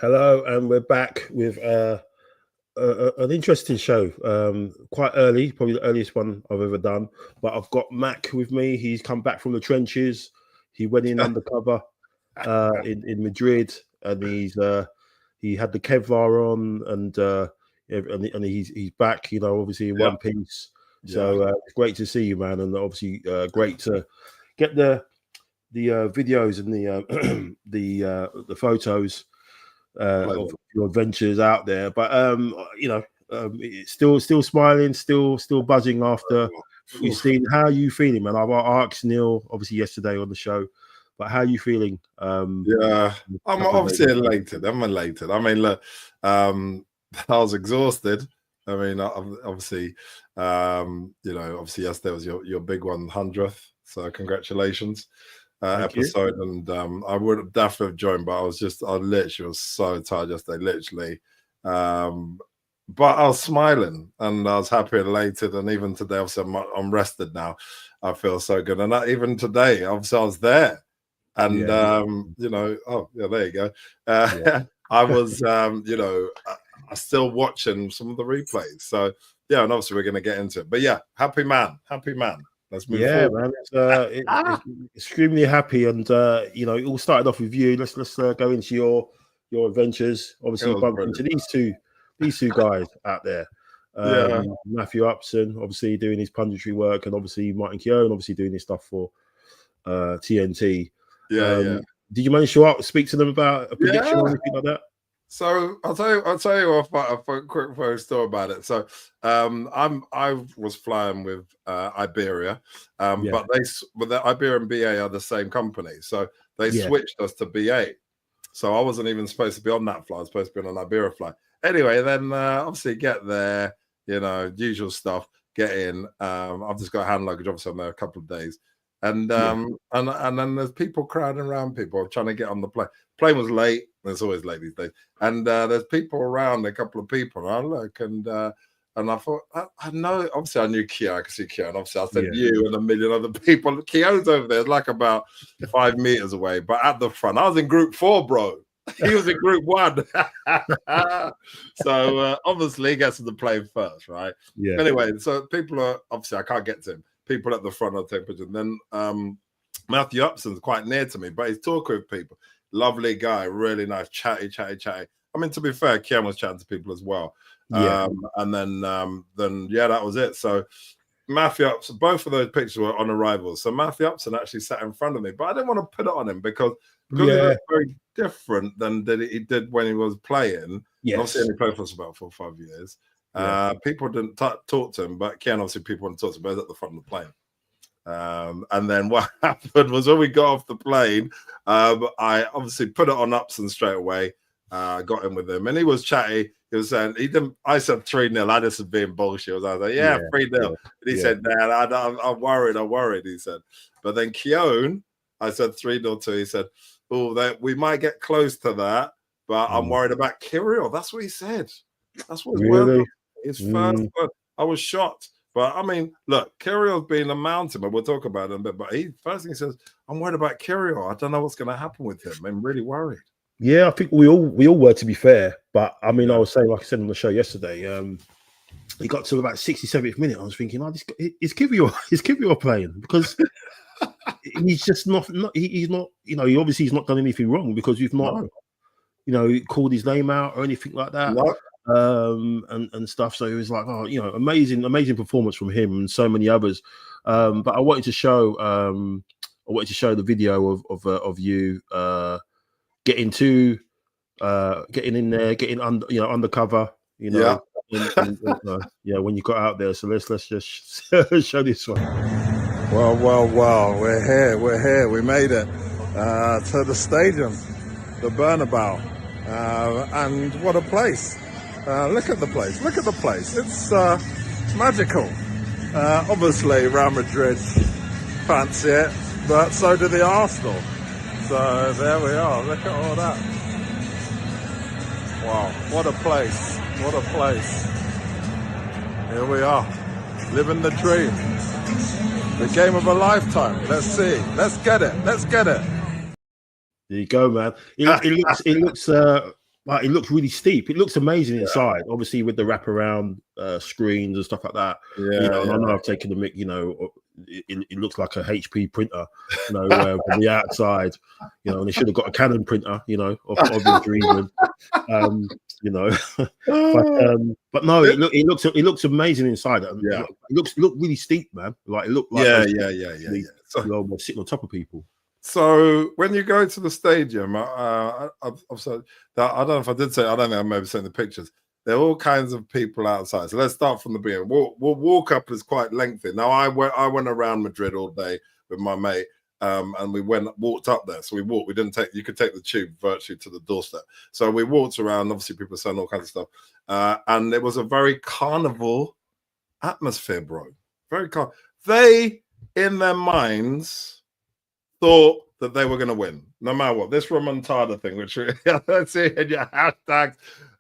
Hello, and we're back with an interesting show. Quite early, probably the earliest one I've ever done. But I've got Mac with me. He's come back from the trenches. He went in undercover in Madrid, and he had the Kevlar on, and he's back. You know, obviously in one piece. So it's great to see you, man, and obviously great to get the videos and the photos of your adventures out there. But it's still smiling, still buzzing after you've seen. How are you feeling, man? I asked Neil obviously yesterday on the show, but how are you feeling? I'm obviously elated. I'm elated. I mean, look, I was exhausted. I mean, obviously, obviously yesterday was your big 100th, so congratulations. Episode, and I would have definitely joined, but I literally was so tired yesterday, literally. But I was smiling and I was happy and elated, and even today, obviously, I'm rested now. I feel so good, and even today, obviously, I was there, and there you go. I was, I'm still watching some of the replays, so yeah, and obviously we're going to get into it, but yeah, happy man. Let's move forward. Man. It's extremely happy, and it all started off with you. Let's go into your adventures. Obviously, you bumped into these two guys out there. Matthew Upson, obviously doing his punditry work, and obviously Martin Keown, obviously doing his stuff for TNT. Did you manage to speak to them about a prediction or anything like that? So I'll tell you a quick funny story about it. So I was flying with Iberia, but the Iberia and BA are the same company, so they switched us to BA. So I wasn't even supposed to be on that flight. I was supposed to be on an Iberia flight. Anyway, then obviously get there, usual stuff. Get in. I've just got hand luggage. Obviously, I'm there a couple of days. And then there's people crowding around, people trying to get on the plane. Plane was late. It's always late these days. And there's people around, a couple of people. And I look and I thought, I know. Obviously, I knew Keown. I could see Keown. Obviously, I said you and a million other people. Keown's over there, like about 5 meters away, but at the front. I was in group 4, bro. He was in group 1. So obviously, he gets to the plane first, right? Yeah. Anyway, so people are obviously I can't get to him. People at the front of the temperature. And then Matthew Upson's quite near to me, but he's talking with people. Lovely guy, really nice, chatty. I mean, to be fair, Keown was chatting to people as well. And then that was it. So Matthew Upson, both of those pictures were on arrival. So Matthew Upson actually sat in front of me, but I didn't want to put it on him because it was very different than he did when he was playing. Obviously, he played for us about 4 or 5 years. People didn't talk to him, but Keown, obviously, people wanted to talk to him, but he was at the front of the plane. And then what happened was when we got off the plane, I obviously put it on Upson straight away, got in with him, and he was chatty. He was saying, I said 3-0. I just was being bullshit. I was like, 3-0. And he said, Dad, I'm worried, he said. But then Keown, I said 3-0 to. He said, we might get close to that, but I'm worried about Kirill. That's what he said. That's what his first word. I was shocked. But I mean, look, Kirill's been a mountain, but we'll talk about him. But first thing he says, I'm worried about Kirill. I don't know what's going to happen with him. I'm really worried. Yeah, I think we all were, to be fair. But I mean, I was saying, like I said on the show yesterday, he got to about 67th minute. I was thinking, is Kirill playing? Because he's just not. He's not. He's not done anything wrong because you've not, called his name out or anything like that. No. And stuff. So it was like, amazing performance from him and so many others. But I wanted to show the video of you getting in there, getting undercover. When you got out there. So let's just show this one. Well, we're here. We made it to the stadium, the Bernabeu, and what a place. Look at the place. It's magical. Obviously, Real Madrid fancy it, but so do the Arsenal. So there we are. Look at all that. Wow, what a place. Here we are, living the dream. The game of a lifetime. Let's see. Let's get it. There you go, man. It looks but it looks really steep. It looks amazing inside, obviously with the wraparound screens and stuff like that. Yeah, you know, and I know I've taken the mic. You know, it looks like a HP printer. You know, from the outside. You know, and they should have got a Canon printer. You know, of your dreaming. You know, but no, it looks amazing inside. Yeah, it looked really steep, man. Like it looked like So, you know, sitting on top of people. So when you go to the stadium, I've said that, I don't know if I did say, I don't think I maybe sent the pictures. There are all kinds of people outside. So let's start from the beginning. We'll walk up is quite lengthy. Now I went around Madrid all day with my mate, and we walked up there. So we walked. We didn't take. You could take the tube virtually to the doorstep. So we walked around. Obviously, people were saying all kinds of stuff, and it was a very carnival atmosphere, bro. Very carnival. They, in their minds, thought that they were going to win, no matter what. This remontada thing, which let's see in your hashtags,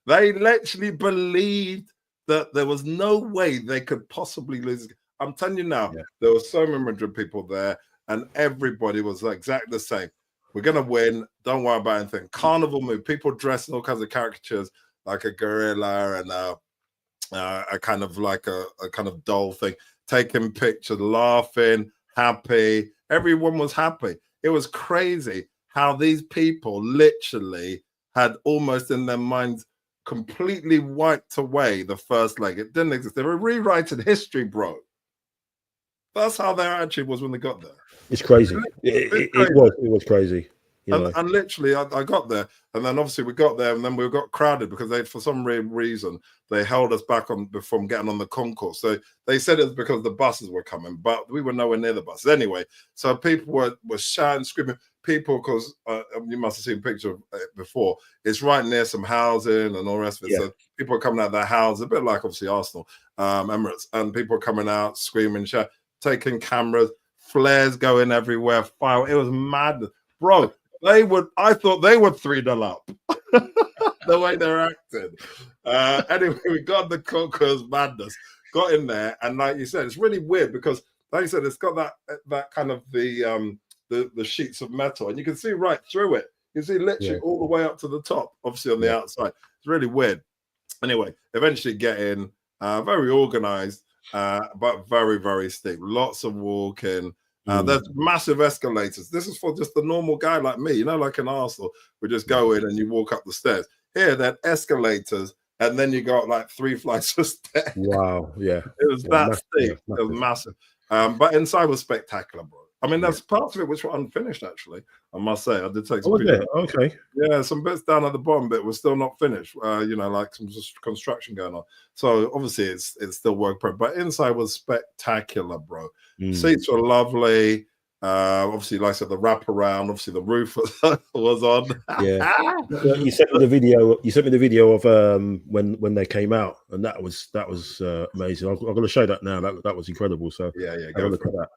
they literally believed that there was no way they could possibly lose. I'm telling you now, there were so many Madrid people there, and everybody was exactly the same. We're going to win. Don't worry about anything. Carnival mood. People dressed in all kinds of caricatures, like a gorilla and a kind of like a kind of doll thing, taking pictures, laughing, happy. Everyone was happy. It was crazy how these people literally had almost in their minds completely wiped away the first leg. It didn't exist. They were rewriting history, bro. That's how their attitude was when they got there. It's crazy. It was crazy. And literally, I got there, and then obviously we got there, and then we got crowded because they, for some reason, they held us back from getting on the concourse. So they said it was because the buses were coming, but we were nowhere near the buses anyway. So people were shouting, screaming. People, because you must have seen a picture of it before. It's right near some housing and all the rest of it. Yeah. So people are coming out of their houses, a bit like obviously Arsenal, Emirates, and people are coming out, screaming, shouting, taking cameras, flares going everywhere, fire. It was mad, bro. I thought they were 3-0 up. The way they're acting. Anyway, we got the concourse madness, got in there, and like you said, it's really weird because, like you said, it's got that kind of the sheets of metal, and you can see right through it. You can see literally all the way up to the top, obviously on the outside. It's really weird. Anyway, eventually get in, very organized, but very, very steep. Lots of walking. There's massive escalators. This is for just the normal guy like me, you know, like in Arsenal. We just go in and you walk up the stairs. Here, they're escalators, and then you got like 3 flights of stairs. Wow, yeah. It was that steep. It was massive. But inside was spectacular, bro. I mean, there's parts of it which were unfinished, actually, I must say. I did take some pictures. Okay. Yeah, some bits down at the bottom bit were still not finished, you know, like some construction going on. So obviously it's still work pro, but inside was spectacular, bro. Seats were lovely. Obviously, like I said, the wraparound, obviously the roof was on. Yeah. You sent me the video. You sent me the video of when they came out, and that was amazing. I'm going to show that now. That was incredible. So yeah, go look at that.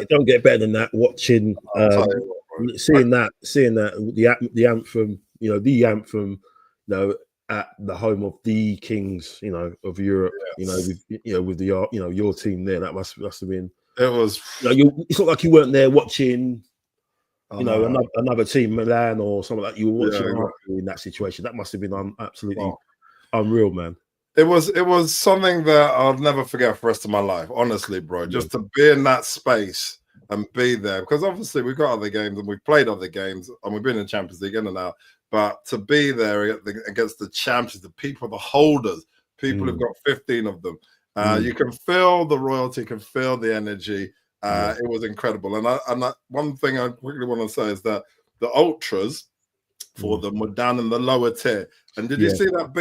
Don't get better than that. Watching, seeing that, the anthem, the anthem, at the home of the kings, of Europe, with the, your team there. That must have been. It was. It's not like you weren't there watching you know, another team, Milan or something like that, you were watching exactly. in that situation. That must have been absolutely unreal, man. It was something that I'll never forget for the rest of my life, honestly, bro. Just to be in that space and be there, because obviously we've got other games and we've played other games and we've been in Champions League in and out, but to be there against the champions, the people, the holders, people who've got 15 of them, you can feel the royalty, you can feel the energy. It was incredible. And one thing I quickly want to say is that the ultras for them were down in the lower tier. And did you see that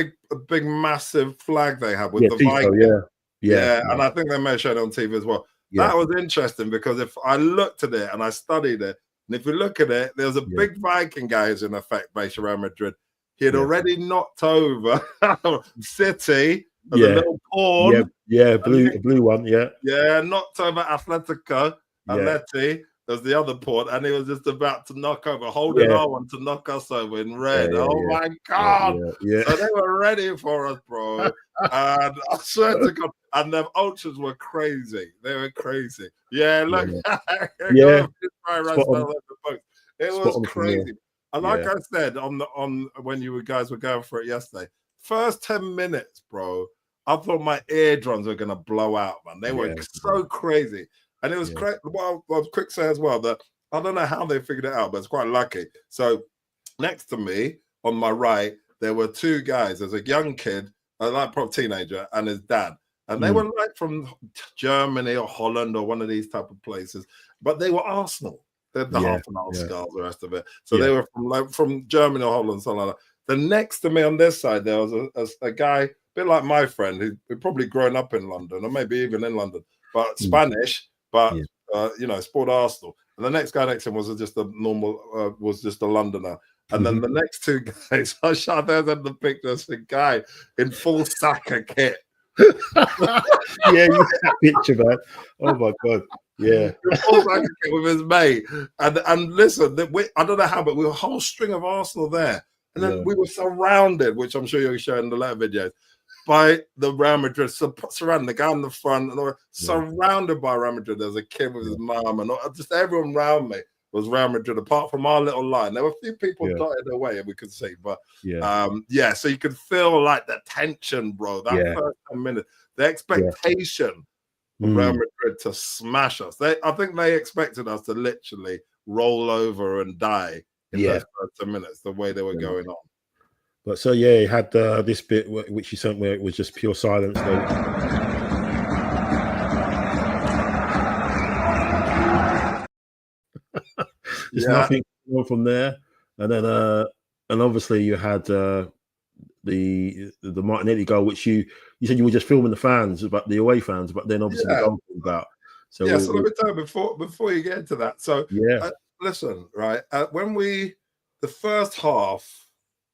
big, massive flag they had with the Viking? Yeah, and I think they may have shown it on TV as well. That was interesting because if I looked at it and I studied it, and if you look at it, there's a big Viking guy who's in effect based around Madrid. He had already knocked over City as a little pawn. Blue one, knocked over Atletico. Atleti as the other pawn, and he was just about to knock over, holding our one to knock us over in red. My God. So they were ready for us, bro. And I swear to God, and them ultras were crazy. They were crazy. Yeah, look. It was crazy. And like I said, on when you guys were going for it yesterday, first 10 minutes, bro, I thought my eardrums were gonna blow out, man. They were so crazy. And it was crazy. Well, I'll quick say as well that I don't know how they figured it out, but it's quite lucky. So next to me on my right, there were two guys. There's a young kid, like probably teenager, and his dad. And they were like from Germany or Holland or one of these type of places, but they were Arsenal. They're the half and half skulls, the rest of it. So they were from Germany or Holland, something like that. The next to me on this side, there was a guy, a bit like my friend, who probably grown up in London or maybe even in London, but Spanish. But you know, sport Arsenal, and the next guy next to him was just a normal, was just a Londoner, and then the next two guys, I shot there in the pictures, a guy in full Saka kit. You that picture, man. Oh my God, full Saka kit with his mate, and listen, I don't know how, but we were a whole string of Arsenal there, and then we were surrounded, which I'm sure you'll show in the later videos, by the Real Madrid, surrounding the guy in the front, and surrounded by Real Madrid. There's a kid with his mum, and just everyone around me was Real Madrid, apart from our little line. There were a few people dotted away, and we could see, but so you could feel like the tension, bro. That first 10 minutes, the expectation of Real Madrid to smash us. I think they expected us to literally roll over and die in those first 10 minutes, the way they were going on. But so he had this bit which you sent where it was just pure silence. There's nothing going on from there, and then and obviously you had the Martinelli goal, which you said you were just filming the fans, but the away fans, but then obviously the goal came about. So so let me tell you before you get into that. So listen, right? When the first half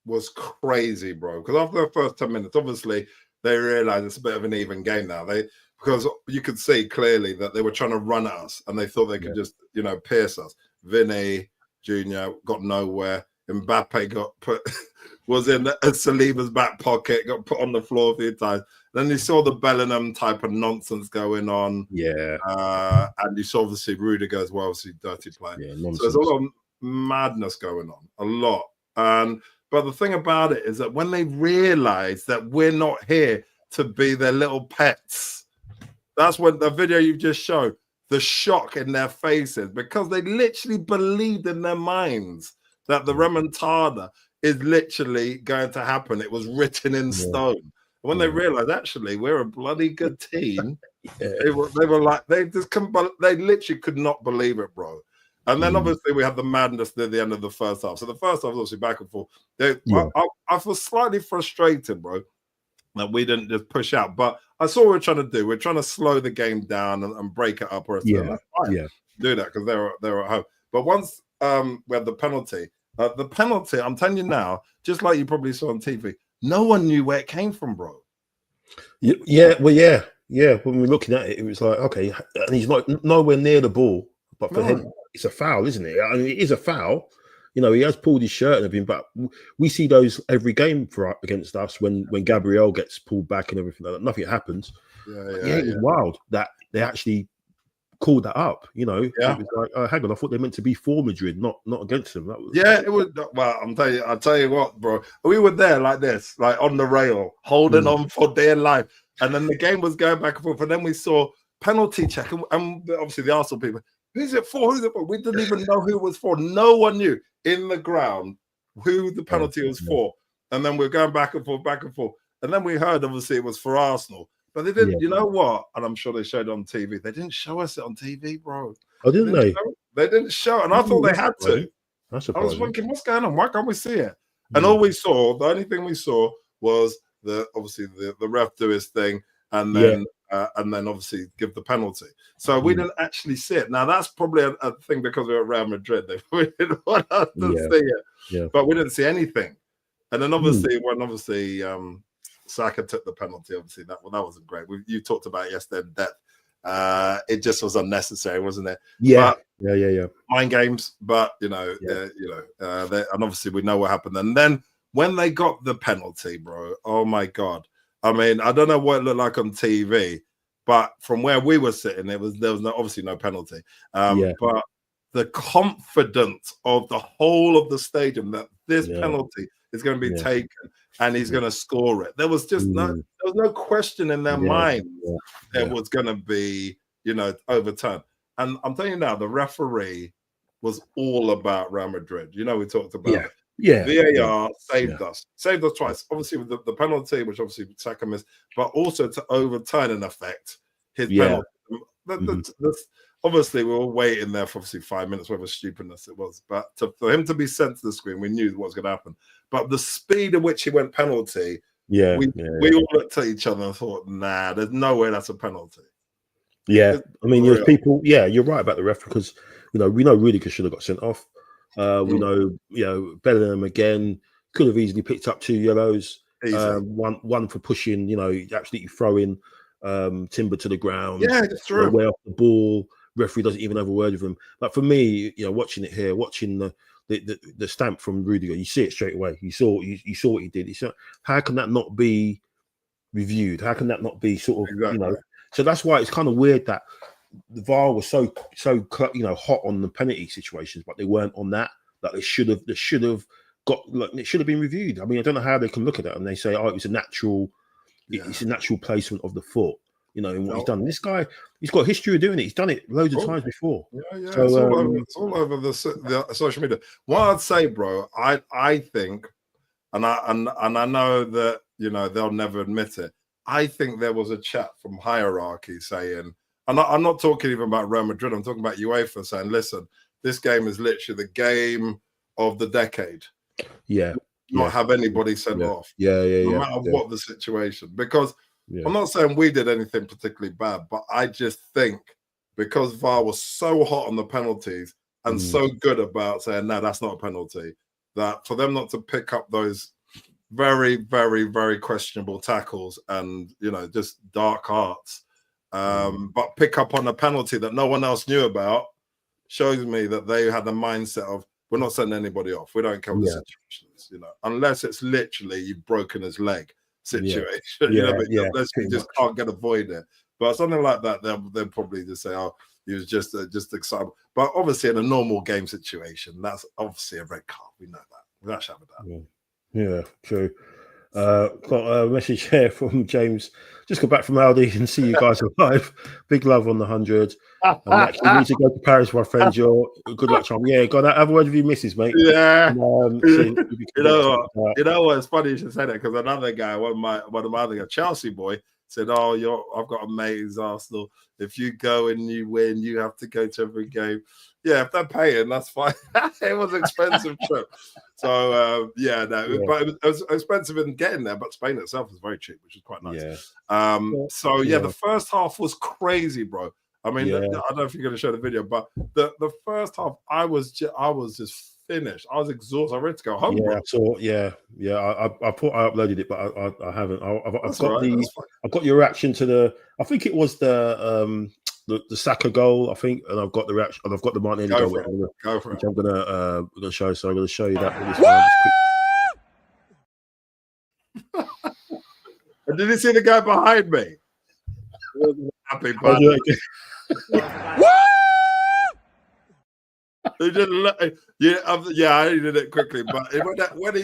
was crazy, bro, because after the first 10 minutes, obviously they realized it's a bit of an even game now. Because you could see clearly that they were trying to run at us and they thought they could just, pierce us. Vinny Jr. got nowhere. Mbappe was in Saliba's back pocket, got put on the floor a few times. Then you saw the Bellingham type of nonsense going on. And you saw obviously Rudiger as well, obviously dirty play. So there's a lot of madness going on, a lot. But the thing about it is that when they realize that we're not here to be their little pets, that's when the video you've just showed, the shock in their faces, because they literally believed in their minds that the remontada is literally going to happen. It was written in stone. And when they realized, actually, we're a bloody good team, they were like, they literally could not believe it, bro. And then obviously we had the madness at the end of the first half. So the first half was obviously back and forth. I feel slightly frustrated, bro, that we didn't just push out. But I saw what we're trying to do. We're trying to slow the game down and break it up. Or do that because they're at home. But once we had the penalty, I'm telling you now, just like you probably saw on TV, no one knew where it came from, bro. When we're looking at it, it was like, okay, and he's not nowhere near the ball. But for him, it's a foul, isn't it? I mean, it is a foul. He has pulled his shirt and everything, but we see those every game against us when Gabriel gets pulled back and everything like that. Nothing happens. It was wild that they actually called that up. You know, Yeah. it was like, hang on, I thought they meant to be for Madrid, not against them. That was, yeah, it was. Well, I'll tell you what, bro. We were there like this, like on the rail, holding on for dear life, and then the game was going back and forth, and then we saw penalty check, and obviously the Arsenal people, who's it for? Who's it for? We didn't even know who it was for. No one knew in the ground who the penalty was for, and then we're going back and forth, and then we heard obviously it was for Arsenal, but they didn't. You know what? And I'm sure they showed it on TV. They didn't show us it on TV, bro. Oh, didn't they? They didn't show, and I thought they had to. I was thinking, what's going on? Why can't we see it? And all we saw, the only thing we saw was obviously the ref do his thing, and then obviously give the penalty. So we didn't actually see it. Now that's probably a thing because we're at Real Madrid. They didn't want us to see it, but we didn't see anything. And then obviously when Saka took the penalty, obviously that wasn't great. You talked about it yesterday in depth. It just was unnecessary, wasn't it? Yeah, but, mind games, but and obviously we know what happened. And then when they got the penalty, bro, oh my god! I mean, I don't know what it looked like on TV, but from where we were sitting, there was obviously no penalty. But the confidence of the whole of the stadium that this penalty is going to be taken and he's going to score it. There was just no question in their mind it was going to be, overturned. And I'm telling you now, the referee was all about Real Madrid. We talked about VAR saved us twice. Obviously with the penalty, which obviously Saka missed, but also to overturn in effect his penalty. Obviously, we were waiting there for obviously 5 minutes, whatever stupidness it was. But for him to be sent to the screen, we knew what was going to happen. But the speed at which he went penalty, we all looked at each other and thought, nah, there's no way that's a penalty. Yeah, I mean, there's people. Yeah, you're right about the ref because we know Rudiger should have got sent off. We know Bellingham again could have easily picked up 2 yellows. One for pushing, absolutely throwing Timber to the ground. Yeah, that's true. Way off the ball. Referee doesn't even have a word with him. But for me, watching it here, watching the stamp from Rudiger, you see it straight away. You saw what he did. How can that not be reviewed? How can that not be sort of So that's why it's kind of weird that the VAR was so hot on the penalty situations, but they weren't on that. That they should have it should have been reviewed. I mean, I don't know how they can look at that and they say, oh, it's a natural placement of the foot. And what he's done. This guy, he's got a history of doing it. He's done it loads of times before. Yeah. So, it's all over the social media. What I'd say, bro, I think, and I know that they'll never admit it. I think there was a chat from hierarchy saying, and I'm not talking even about Real Madrid. I'm talking about UEFA saying, listen, this game is literally the game of the decade. Not have anybody sent off. No matter what the situation, because. I'm not saying we did anything particularly bad, but I just think because VAR was so hot on the penalties and so good about saying, no, that's not a penalty, that for them not to pick up those very, very, very questionable tackles and, just dark arts, but pick up on a penalty that no one else knew about, shows me that they had the mindset of, we're not sending anybody off. We don't care what the situations, unless it's literally you've broken his leg. Situation, unless you just can't get avoided. But something like that, they'll probably just say, "Oh, he was just excited." But obviously, in a normal game situation, that's obviously a red card. We know that. We're not sure about that. Yeah, true. Got a message here from James. Just got back from Aldi and see you guys alive. Big love on the 100. Actually, you need to go to Paris, my friend. Good luck, Tom. Yeah, go on. Have a word with your missus, mate. Yeah. You know what? It's funny you should say that because another guy, one of my other guy, Chelsea boy, said, "Oh, I've got a mate who's Arsenal. If you go and you win, you have to go to every game." Yeah, if they're paying, that's fine. It was an expensive trip. So, but it was expensive in getting there, but Spain itself was very cheap, which is quite nice. The first half was crazy, bro. I mean, I don't know if you're going to show the video, but the first half, I was just finished. I was exhausted. I ready to go home. Yeah, so I uploaded it, but I haven't. I've got your reaction to the. I think it was the Saka goal. I think, and I've got the reaction, and I've got the Martinelli goal. Go for it. I'm gonna show. So I'm gonna show you that. Did you see the guy behind me? Happy, He didn't look, yeah, I did it quickly, but when he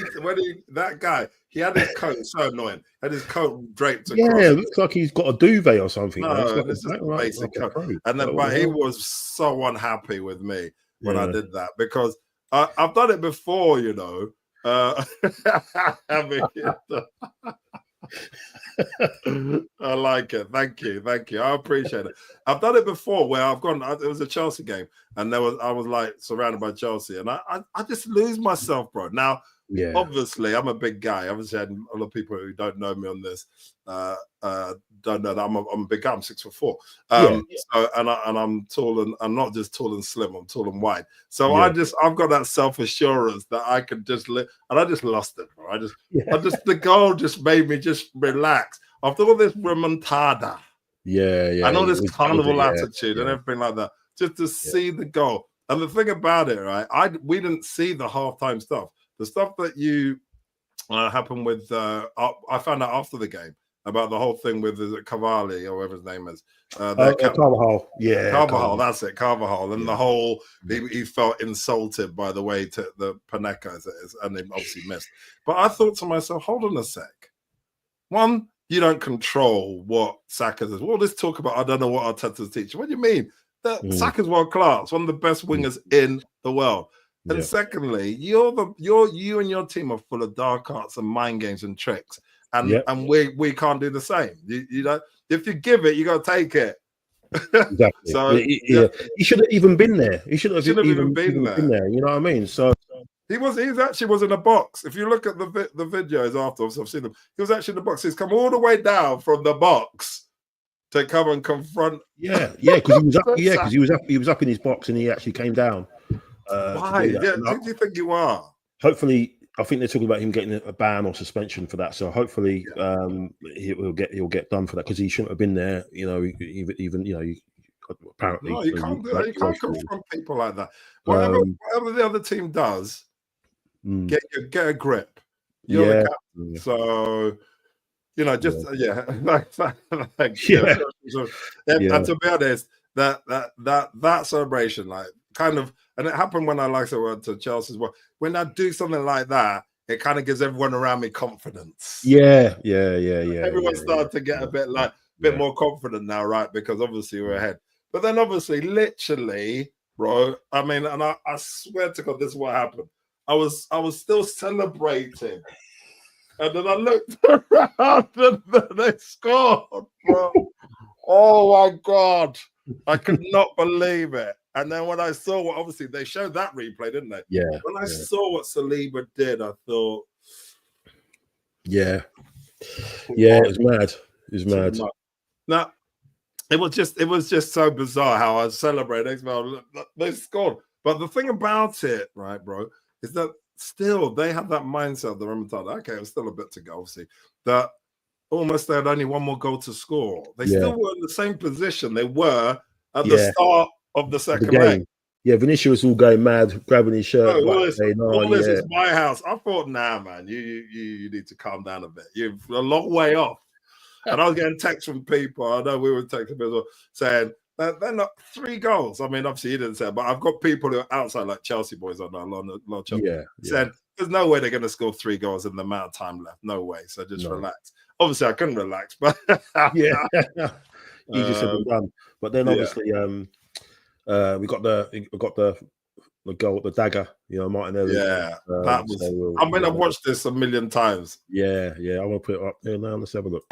that guy, he had his coat so annoying, had his coat draped across. Yeah, it looks like he's got a duvet or something. No, man. this is a basic coat. And then, but he was so unhappy with me when I did that because I've done it before, you know. I mean, I like it. Thank you. I appreciate it. I've done it before where I've gone. It was a Chelsea game, and I was like surrounded by Chelsea, and I just lose myself, bro. Now, obviously, I'm a big guy. Obviously, a lot of people who don't know me on this don't know that I'm a big guy. I'm 6'4". So and I'm tall, and I'm not just tall and slim. I'm tall and wide. So I've got that self assurance that I can just live, and I just lost it, bro. The goal just made me just relax after all this remontada. I know this carnival attitude and everything like that. Just to see the goal, and the thing about it, right? We didn't see the halftime stuff. The stuff that happened with I found out after the game about the whole thing with Cavalli or whatever his name is. Carvajal. Carvajal, that's it, Carvajal. And the whole, he felt insulted by the way to the Panenka, as it is, and they obviously missed. But I thought to myself, hold on a sec. One, you don't control what Saka does. Well, let's talk about, I don't know what Arteta's teaching. What do you mean? Saka's world class, one of the best wingers in the world. And secondly, you and your team are full of dark arts and mind games and tricks. And we can't do the same. You know, if you give it, you got to take it. Exactly. So he should have even been there. He should have even been there. You know what I mean? So he actually was in a box. If you look at the videos afterwards, I've seen them. He was actually in the box. He's come all the way down from the box to come and confront. Because he was up in his box and he actually came down. Why? Who do you think you are? Hopefully, I think they're talking about him getting a ban or suspension for that. So hopefully, he'll get done for that because he shouldn't have been there. You know, even apparently. No, you can't do that. You can't confront people like that. Whatever the other team does, get a grip. You're the captain, so you know, just And to be honest, that celebration, like, kind of, and it happened when I went to Chelsea as well. When I do something like that, it kind of gives everyone around me confidence. Everyone started to get a bit more confident now, right? Because obviously we're ahead. But then obviously, literally, bro, I mean, and I swear to God, this is what happened. I was still celebrating. And then I looked around and they scored, bro. Oh my God. I could not believe it. And then when I saw what, obviously they showed that replay, didn't they? Yeah. When I saw what Saliba did, I thought, it was mad. It was mad. Now, it was just so bizarre how I celebrated. They scored. But the thing about it, right, bro, is that still they have that mindset of the remontada. Okay, it was still a bit to go, obviously. That almost they had only one more goal to score. They still were in the same position they were at the start of the second leg. Yeah, Vinicius was all going mad, grabbing his shirt. All this is my house. I thought, nah, man, you need to calm down a bit. You're a long way off. And I was getting texts from people. I know we were texting people saying they're not 3 goals. I mean, obviously he didn't say it, but I've got people who are outside, like Chelsea boys. I know a lot of Chelsea said there's no way they're going to score 3 goals in the amount of time left. No way. So just relax. Obviously, I couldn't relax, but you just said done. But then obviously, we got the goal, the dagger. You know, Martinelli. Yeah, that was. I mean, I've watched this a million times. Yeah. I want to put it up there now. Let's have a look.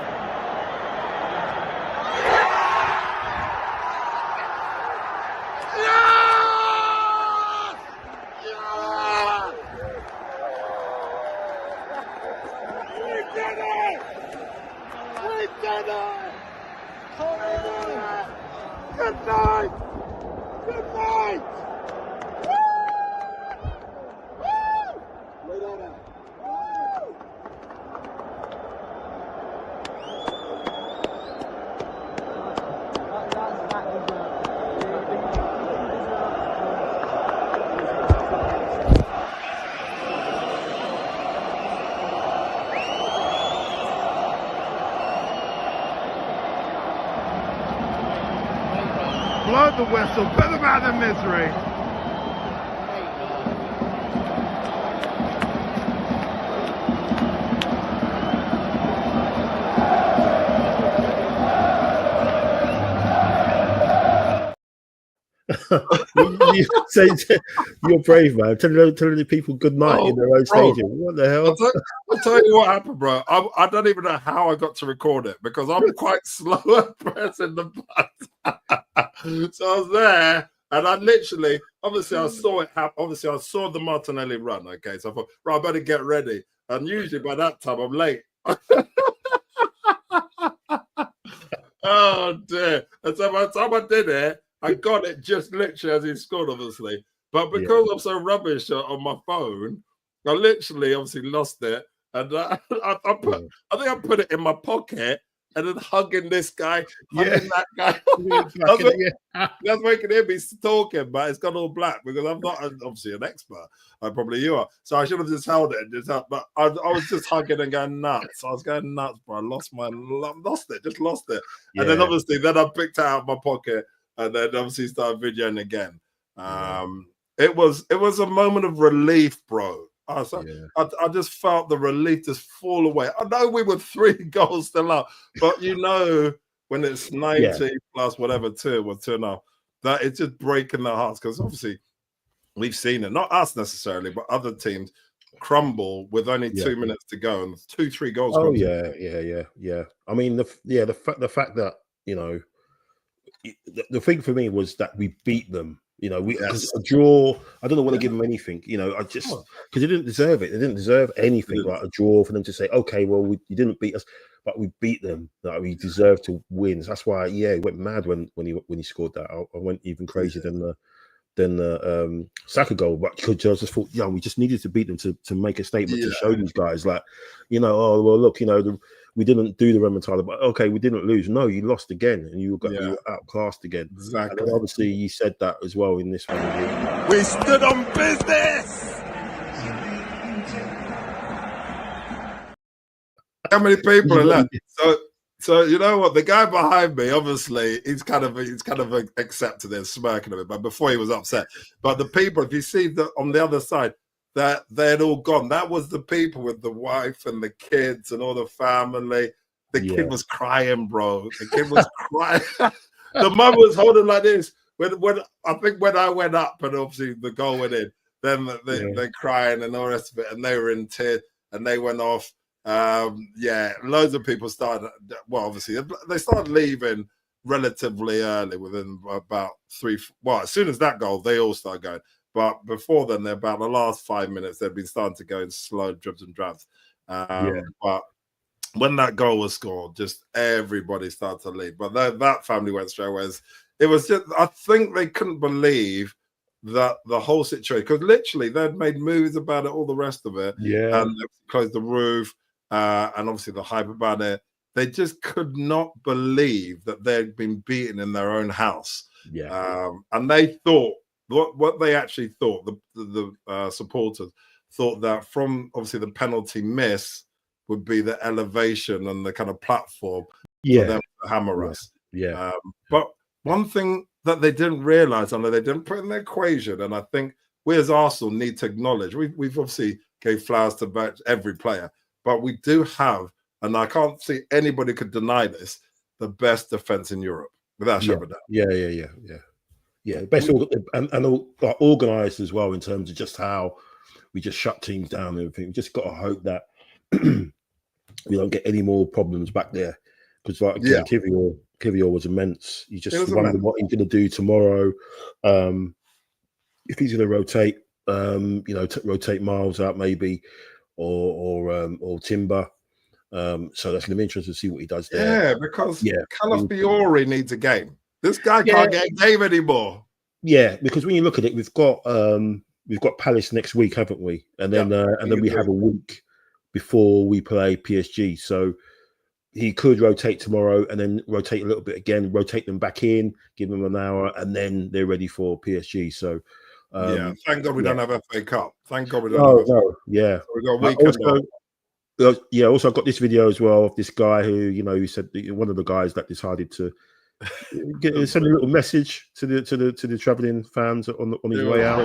blow the whistle, put them out of misery. You're brave, man. Telling the people good night in their own stadium. What the hell? I'll tell you what happened, bro. I don't even know how I got to record it because I'm quite slow at pressing the button. So I was there, and I literally, obviously, I saw it happen. Obviously, I saw the Martinelli run. Okay, so I thought, right, I better get ready. And usually by that time, I'm late. Oh dear! And so by the time I did it, I got it just literally as he scored, obviously. But because I'm so rubbish on my phone, I literally obviously lost it. And I think I put it in my pocket and then hugging this guy, hugging that guy. That's making him be talking, but it's gone all black because I'm not obviously an expert. Probably you are. So I should have just held it and just held, but I was just hugging and going nuts. I was going nuts, bro. I lost it. And then obviously I picked it out of my pocket. And then obviously started videoing again. It was a moment of relief, bro. I just felt the relief just fall away. I know we were 3 goals still up, but you know when it's 90 plus whatever 2 or 2.5, that it's just breaking their hearts because obviously we've seen it, not us necessarily, but other teams crumble with only 2 minutes to go and 2-3 goals. Oh yeah. I mean the fact that the thing for me was that we beat them. Because a draw, I don't want to give them anything. I just because they didn't deserve it. They didn't deserve anything like a draw for them to say, okay, well, you didn't beat us, but we beat them. Like we deserved to win. So that's why, it went mad when he scored that. I went even crazier than the Saka goal. But I just thought, we just needed to beat them to make a statement to show these guys, like, oh well, look, we didn't do the remontada, but okay, we didn't lose. No, you lost again, and you were outclassed again. Exactly. And obviously, you said that as well in this one. We stood on business. How many people are left? So you know what? The guy behind me, obviously, he's kind of accepted it, smirking a bit, but before he was upset. But the people, if you see that on the other side, that they'd all gone. That was the people with the wife and the kids and all the family. The kid was crying, bro. The kid was crying. The mum was holding like this. When I went up and obviously the goal went in, then they're crying and all the rest of it, and they were in tears and they went off. Loads of people started. Well, obviously they started leaving relatively early, within about 3. Well, as soon as that goal, they all started going. But before then, about the last 5 minutes, they'd been starting to go in slow dribs and drabs. But when that goal was scored, just everybody started to leave. But that family went straight away. It was just, I think they couldn't believe that the whole situation, because literally they'd made movies about it, all the rest of it. And they closed the roof, and obviously the hype about it. They just could not believe that they'd been beaten in their own house. And they thought, what they actually thought, the supporters thought that from obviously the penalty miss would be the elevation and the kind of platform for them to hammer us. But one thing that they didn't realize, and they didn't put in the equation, and I think we as Arsenal need to acknowledge, we've obviously gave flowers to every player, but we do have, and I can't see anybody could deny this, the best defense in Europe without shadow of a doubt. Best and organised as well in terms of just how we just shut teams down and everything. We just got to hope that we don't get any more problems back there, because Kivior was immense. You just wonder what he's going to do tomorrow. If he's going to rotate, rotate Miles out maybe, or Timber. So that's going to be interesting to see what he does there. Because Calafiori needs a game. This guy can't get a game anymore. Yeah, because when you look at it, we've got Palace next week, haven't we? And then then we have a week before we play PSG. So he could rotate tomorrow and then rotate a little bit again, rotate them back in, give them an hour, and then they're ready for PSG. So thank God we don't have FA Cup. Thank God we don't. So we got a week. Also I've got this video as well of this guy who, who said one of the guys that decided to Send a little message to the travelling fans on his way out.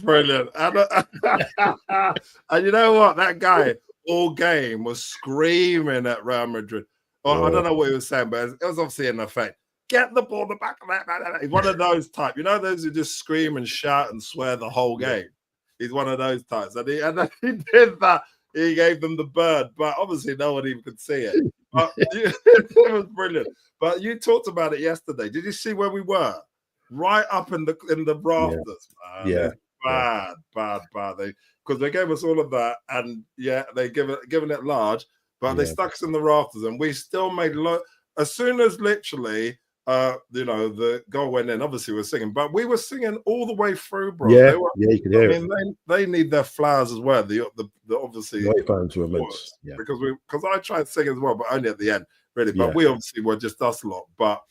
Brilliant. That was brilliant. And you know what? That guy all game was screaming at Real Madrid. I don't know what he was saying, but it was obviously an effect. Get the ball in the back of that. He's one of those type. You know those who just scream and shout and swear the whole game? He's one of those types. And he did that. He gave them the bird, but obviously no one even could see it. But it was brilliant. But you talked about it yesterday. Did you see where we were? Right up in the rafters, man. Yeah. Bad. Because they gave us all of that, and they given it large, but they stuck us in the rafters, and we still made as soon as literally the goal went in. Obviously, we're singing, but we were singing all the way through, bro. Yeah, you could hear it. They need their flowers as well. The obviously fans were immense. Yeah. Because I tried singing as well, but only at the end, really. But we obviously were just us lot. But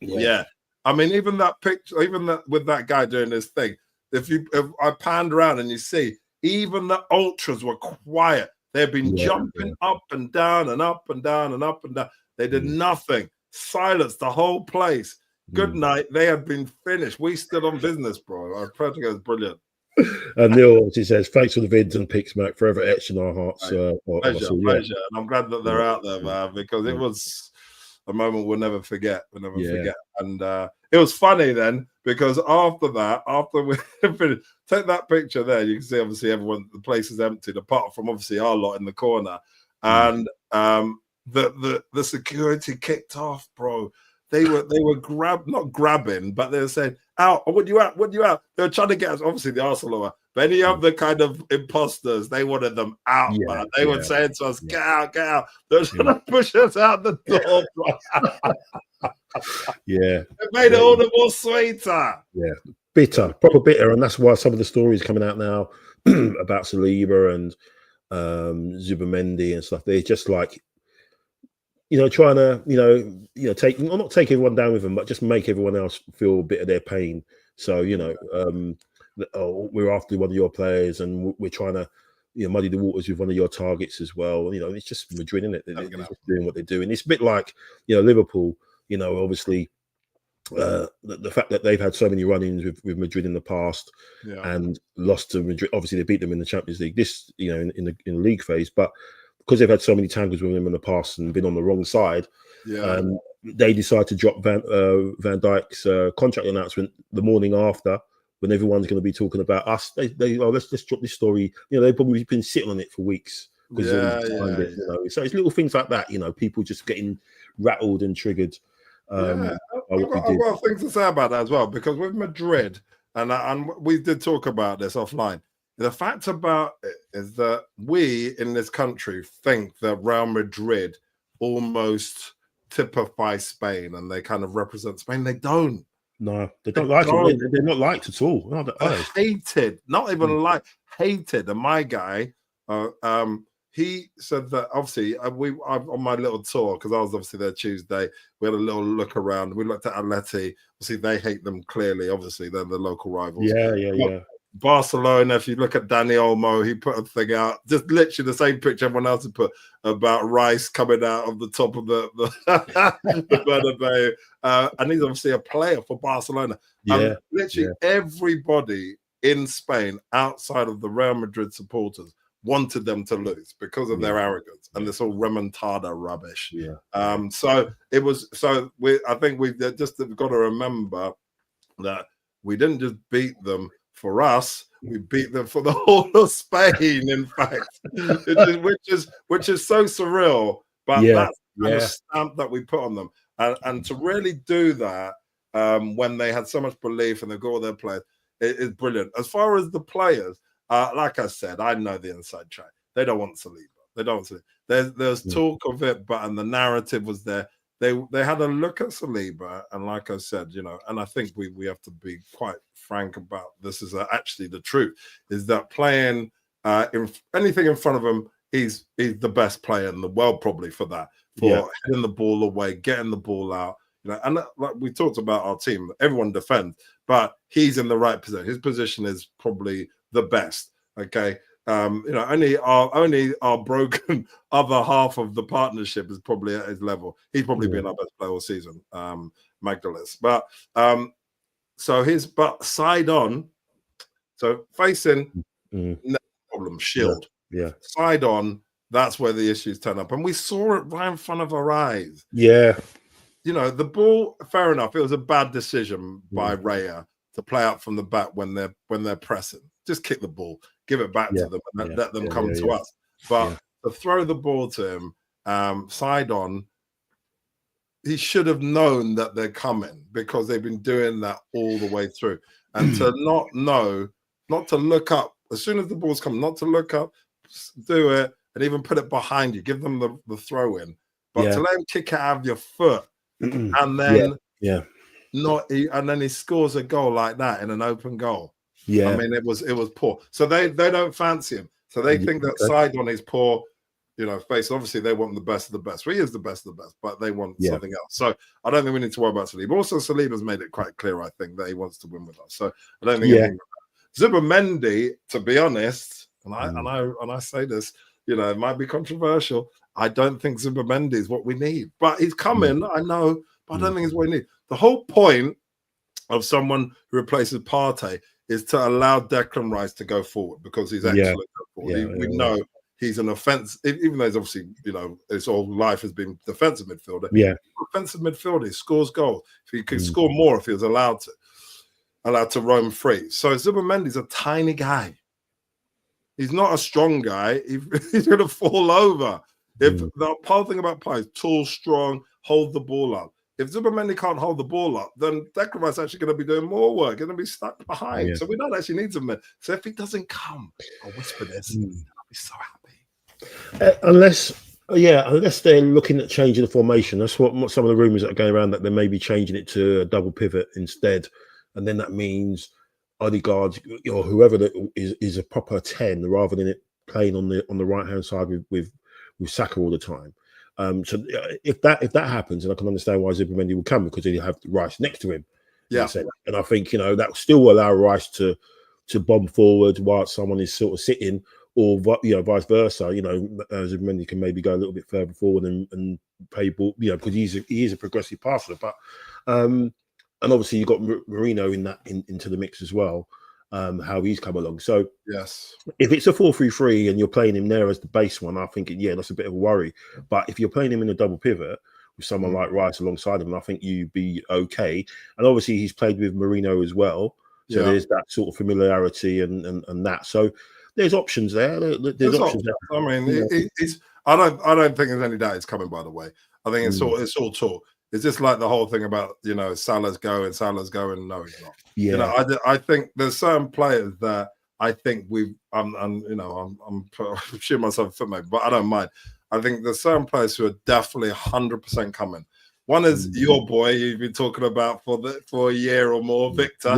yeah. I mean, even that picture, with that guy doing this thing, if I panned around and you see, even the ultras were quiet. They've been jumping up and down and up and down and up and down. They did nothing. Silence the whole place. Good night. They had been finished. We stood on business, bro. Our project was brilliant. And Neil obviously says, thanks for the vids and pics, Mac, forever etched in our hearts. Pleasure. And I'm glad that they're out there, man, because it was a moment we'll never forget. Forget. And it was funny then, because after we finished, take that picture there, you can see obviously the place is emptied, apart from obviously our lot in the corner. And the security kicked off, bro. They were not grabbing, but they were saying, out, what you out? They were trying to get us, obviously the Arsenal were, but any of the kind of imposters, they wanted them out, man. They were saying to us, get out. They were trying to push us out the door, bro. It made it all the more sweeter. Yeah. Proper bitter. And that's why some of the stories coming out now about Saliba and Zubimendi and stuff, they're just like, trying to, take, not take everyone down with them, but just make everyone else feel a bit of their pain. So, we're after one of your players and we're trying to, muddy the waters with one of your targets as well. It's just Madrid, isn't it? They're just doing what they're doing. It's a bit like, Liverpool, obviously, the fact that they've had so many run-ins with Madrid in the past and lost to Madrid. Obviously, they beat them in the Champions League, in the league phase, but because they've had so many tangles with them in the past and been on the wrong side, they decided to drop Van Dijk's contract announcement the morning after, when everyone's going to be talking about us. Let's drop this story. They've probably been sitting on it for weeks. So it's little things like that. People just getting rattled and triggered. I've got things to say about that as well, because with Madrid, and we did talk about this offline. The fact about it is that we in this country think that Real Madrid almost typify Spain and they kind of represent Spain. They don't. No, they don't like it. They're not liked at all. No, hated, not even hated. And my guy, he said that obviously on my little tour, because I was obviously there Tuesday, we had a little look around. We looked at Atleti. Obviously, they hate them clearly. Obviously, they're the local rivals. Yeah. Barcelona, if you look at Dani Olmo, he put a thing out, just literally the same picture everyone else had put, about Rice coming out of the top of the Bernabeu. And he's obviously a player for Barcelona. Literally everybody in Spain outside of the Real Madrid supporters wanted them to lose because of their arrogance and this all remontada rubbish. So I think we've got to remember that we didn't just beat them for us, we beat them for the whole of Spain, in fact, which is so surreal, but that's the kind of stamp that we put on them. And to really do that when they had so much belief and they've got all their players, it is brilliant. As far as the players, like I said, I know the inside track. They don't want Saliba. They don't want Saliba. There's talk of it, and the narrative was there. they had a look at Saliba, and like I said, and I think we have to be quite frank about this is actually the truth, is that playing anything in front of him, he's the best player in the world probably for that, heading the ball away, getting the ball out, and like we talked about our team, everyone defends, but he's in the right position. His position is probably the best. Okay. Only our broken other half of the partnership is probably at his level. He's probably been our best player all season, Magdalis. But but side on, so facing no problem, shield. Yeah. Side on, that's where the issues turn up. And we saw it right in front of our eyes. Yeah. The ball, fair enough, it was a bad decision by Raya to play out from the back when they're pressing. Just kick the ball, give it back to them, and let them come to us. But to throw the ball to him, side on, he should have known that they're coming, because they've been doing that all the way through. And to not to look up as soon as the ball's come, not to look up, do it, and even put it behind you, give them the throw in. But to let him kick it out of your foot, and then and then he scores a goal like that in an open goal. Yeah, I mean it was poor. So they don't fancy him. So they think that side on is poor, face. Obviously they want the best of the best. Well, he is the best of the best, but they want something else. So I don't think we need to worry about Saliba. Also, Saliba's made it quite clear, I think, that he wants to win with us. So I don't think anything Zubimendi, to be honest, and I say this, it might be controversial. I don't think Zubimendi is what we need. But he's coming, I know, but I don't think it's what we need. The whole point of someone who replaces Partey is to allow Declan Rice to go forward, because he's excellent. We know he's an offense, even though he's obviously, his whole life has been defensive midfielder. Yeah, offensive midfielder, he scores goals. If he could score more, if he was allowed to roam free. So Zubimendi's a tiny guy. He's not a strong guy. He's going to fall over. If the whole thing about Partey is tall, strong, hold the ball up. If Zubimendi can't hold the ball up, then Declan Rice is actually going to be doing more work, going to be stuck behind. So we don't actually need Zubimendi. So if he doesn't come, I'll whisper this, I'll be so happy. Unless they're looking at changing the formation. That's what some of the rumours that are going around, that they may be changing it to a double pivot instead. And then that means Odegaard or whoever that is a proper 10, rather than it playing on the right-hand side with Saka all the time. So if that happens, and I can understand why Zubimendi will come, because he'll have Rice next to him. Yeah, and I think that will still allow Rice to bomb forward while someone is sort of sitting, or vice versa. Zubimendi can maybe go a little bit further forward and play ball. Because he is a progressive passer. But and obviously you've got Marino into the mix as well. How he's come along. So yes, if it's a 4-3-3 and you're playing him there as the base one, I think that's a bit of a worry. But if you're playing him in a double pivot with someone like Rice alongside him, I think you'd be okay. And obviously he's played with Marino as well, so there's that sort of familiarity and that. So there's options there. There's options there. I mean, I don't think there's any doubt it's coming. By the way, I think it's all talk. It's just like the whole thing about Salah's going. No, he's not. Yeah, I think there's certain players that I think I'm shooting myself in the foot, maybe, but I don't mind. I think there's certain players who are definitely 100% coming. One is your boy you've been talking about for a year or more, Victor.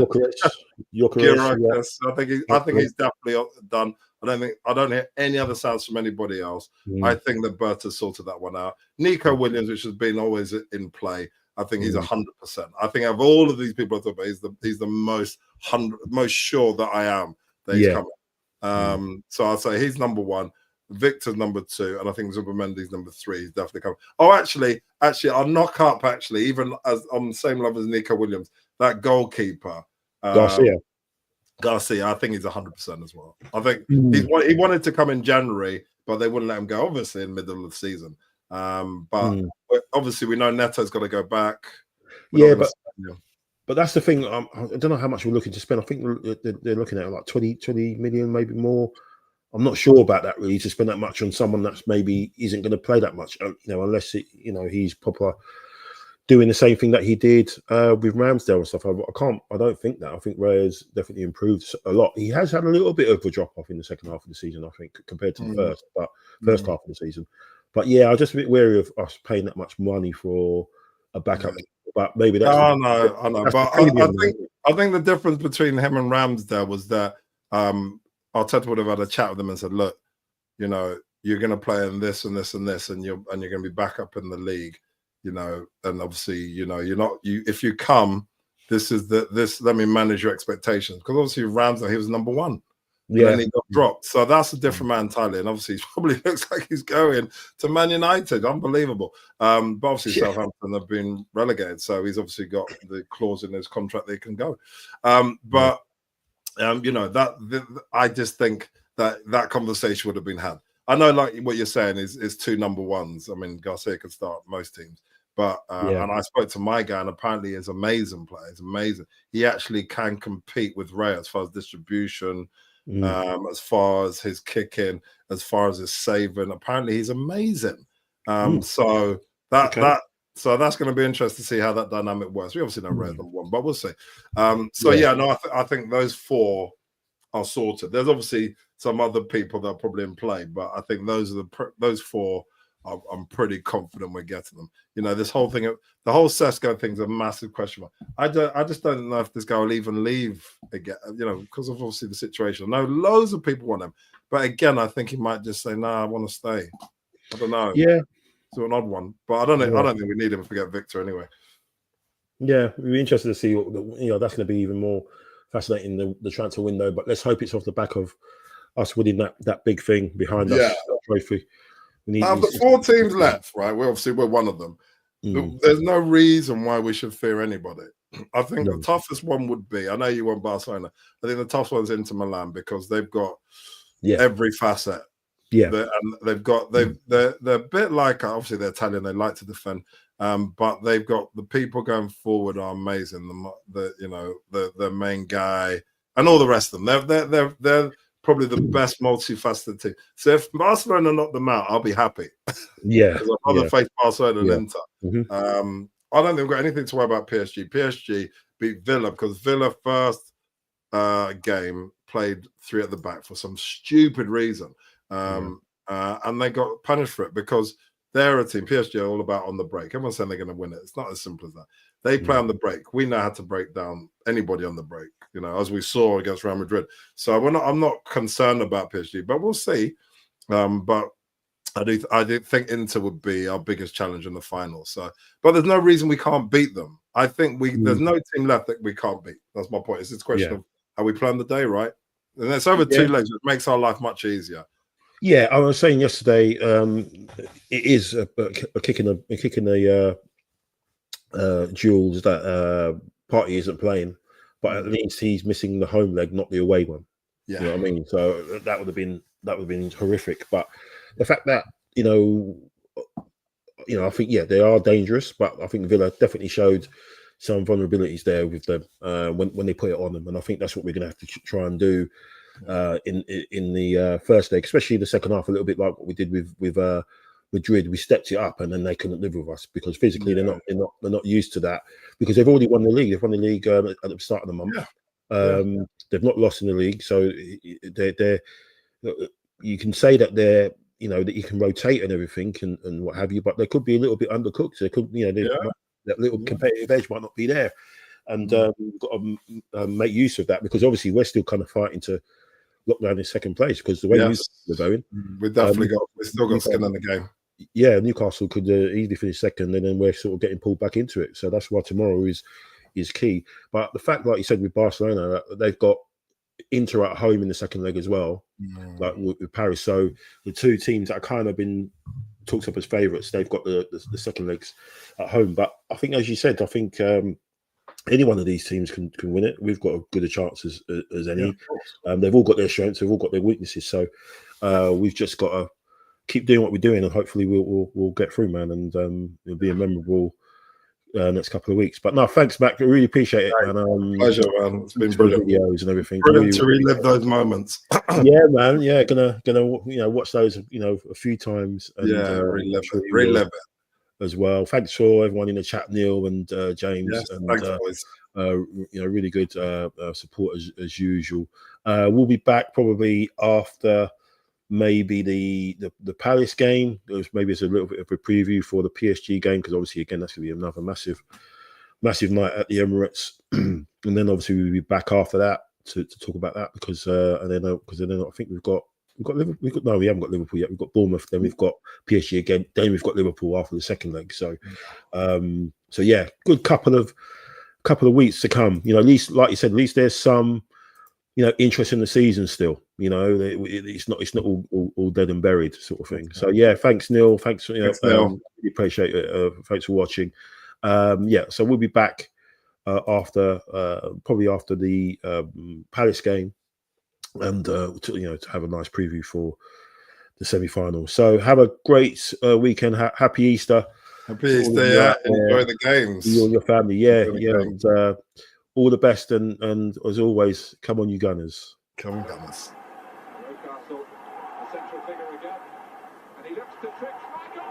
Gyökeres. I think he's definitely done. I don't hear any other sounds from anybody else. I think that Berta's sorted that one out. Nico Williams, which has been always in play, I think he's 100%. I think of all of these people I thought about, he's the most sure that I am that he's coming. So I'll say he's number one. Victor's number two, and I think Zubimendi's number three. He's definitely coming. Oh, actually, I'll knock up even as on the same level as Nico Williams, that goalkeeper Garcia, I think he's 100% as well. I think he wanted to come in January, but they wouldn't let him go, obviously, in the middle of the season. But obviously, we know Neto's got to go back. But that's the thing. I don't know how much we're looking to spend. I think they're looking at like 20 million, maybe more. I'm not sure about that, really, to spend that much on someone that's maybe isn't going to play that much, unless he's proper doing the same thing that he did with Ramsdale and stuff. I don't think that. I think Raya's definitely improved a lot. He has had a little bit of a drop off in the second half of the season, I think, compared to the first half of the season. But yeah, I'm just a bit wary of us paying that much money for a backup. But maybe that's I know. But I think the difference between him and Ramsdale was that Arteta would have had a chat with them and said, look, you know, you're going to play in this and this and this, and you're going to be back up in the league, you know, and obviously, you know, if you come, let me manage your expectations, because obviously Ramsdale, he was number one. Yeah, and then he got dropped. So that's a different man entirely. And obviously, he probably looks like he's going to Man United. Unbelievable. But obviously, Southampton have been relegated. So he's obviously got the clause in his contract that he can go. You know, I just think that conversation would have been had. I know, like what you're saying is two number ones. I mean, Garcia could start most teams. But and I spoke to my guy, and apparently he's an amazing player. He's amazing. He actually can compete with Ray as far as distribution, as far as his kicking, as far as his saving. Apparently he's amazing. So that's going to be interesting to see how that dynamic works. We obviously know Ray's number one, but we'll see. I think those four are sorted. There's obviously some other people that are probably in play, but I think those four. I'm pretty confident we're getting them. You know, this whole thing, the whole Sesko thing's a massive question mark. I just don't know if this guy will even leave again, you know, because of obviously the situation. I know loads of people want him, but again, I think he might just say, "Nah, I want to stay." I don't know. Yeah, it's an odd one, but I don't think we need him if we get Victor anyway. Yeah, we're interested to see. You know, that's going to be even more fascinating the transfer window. But let's hope it's off the back of us winning that big thing behind us, that trophy. Now, the 4 teams left, right? We're one of them. There's no reason why we should fear anybody. I think the toughest one would be, I know you want Barcelona, I think the toughest one's Inter Milan, because they've got every facet. Yeah. They're a bit like, obviously they're Italian, they like to defend, but they've got the people going forward are amazing. The main guy and all the rest of them. They're probably the best multifaceted team. So if Barcelona knock them out, I'll be happy. Yeah. Because I'd rather face Barcelona and Inter. I don't think we've got anything to worry about PSG. PSG beat Villa because Villa first game played 3 at the back for some stupid reason. And they got punished for it because they're a team. PSG are all about on the break. Everyone's saying they're going to win it. It's not as simple as that. They play on the break. We know how to break down anybody on the break, you know, as we saw against Real Madrid. So I'm not concerned about PSG, but we'll see. But I do think Inter would be our biggest challenge in the final. So, but there's no reason we can't beat them. I think there's no team left that we can't beat. That's my point. It's a question of how we play on the day, right? And it's over 2 legs, which makes our life much easier. Yeah, I was saying yesterday, it is a kick in the Jules that Partey isn't playing, but at least he's missing the home leg, not the away one. Yeah, you know what I mean. So that would have been horrific. But the fact that you know, I think they are dangerous, but I think Villa definitely showed some vulnerabilities there with them when they put it on them, and I think that's what we're going to have to try and do in the first leg, especially the second half, a little bit like what we did with Madrid. We stepped it up, and then they couldn't live with us because physically they're not used to that, because they've already won the league. They've won the league at the start of the month. They've not lost in the league, so they're you can say that they're, you know, that you can rotate and everything and what have you, but they could be a little bit undercooked. They could, you know, that little competitive edge might not be there, and we've got to make use of that, because obviously we're still kind of fighting to lock down in second place, because the way we're going, we've still got skin in the game. Yeah, Newcastle could easily finish second, and then we're sort of getting pulled back into it. So that's why tomorrow is key. But the fact, like you said, with Barcelona, they've got Inter at home in the second leg as well, like with Paris. So the 2 teams that have kind of been talked up as favourites, they've got the second legs at home. But I think, as you said, I think any one of these teams can win it. We've got as good a chance as any. They've all got their strengths, they've all got their weaknesses. So we've just got to keep doing what we're doing, and hopefully we'll get through, man. And it'll be a memorable next couple of weeks. But no, thanks, Mac. I really appreciate it, man. Pleasure, man. It's been brilliant. Videos and everything. Brilliant to relive those moments. Yeah, man. Yeah, gonna watch those a few times. And, relive it as well. Thanks for everyone in the chat, Neil and James. Yes, and thanks, boys. Really good support as usual. We'll be back probably after maybe the Palace game. Maybe it's a little bit of a preview for the PSG game, because obviously again that's going to be another massive night at the Emirates, and then obviously we'll be back after that to talk about that, because and then I think we've got Liverpool. No, we haven't got Liverpool yet. We've got Bournemouth, then we've got PSG again, then we've got Liverpool after the second leg. So, so yeah, good couple of weeks to come. You know, at least, like you said, at least there's some, you know, interest in the season still. You know, it's not all dead and buried sort of thing. So yeah, thanks Neil. Thanks, Thanks, Neil. We appreciate it. Thanks for watching. Yeah, so we'll be back after probably after the Palace game, and to have a nice preview for the semi-final. So have a great weekend. Happy Easter. Happy Easter, yeah. Enjoy the games. You and your family, yeah. And all the best, and as always, come on, you Gunners. Come on, Gunners. Newcastle, the central figure again, and he looks to trick Michael.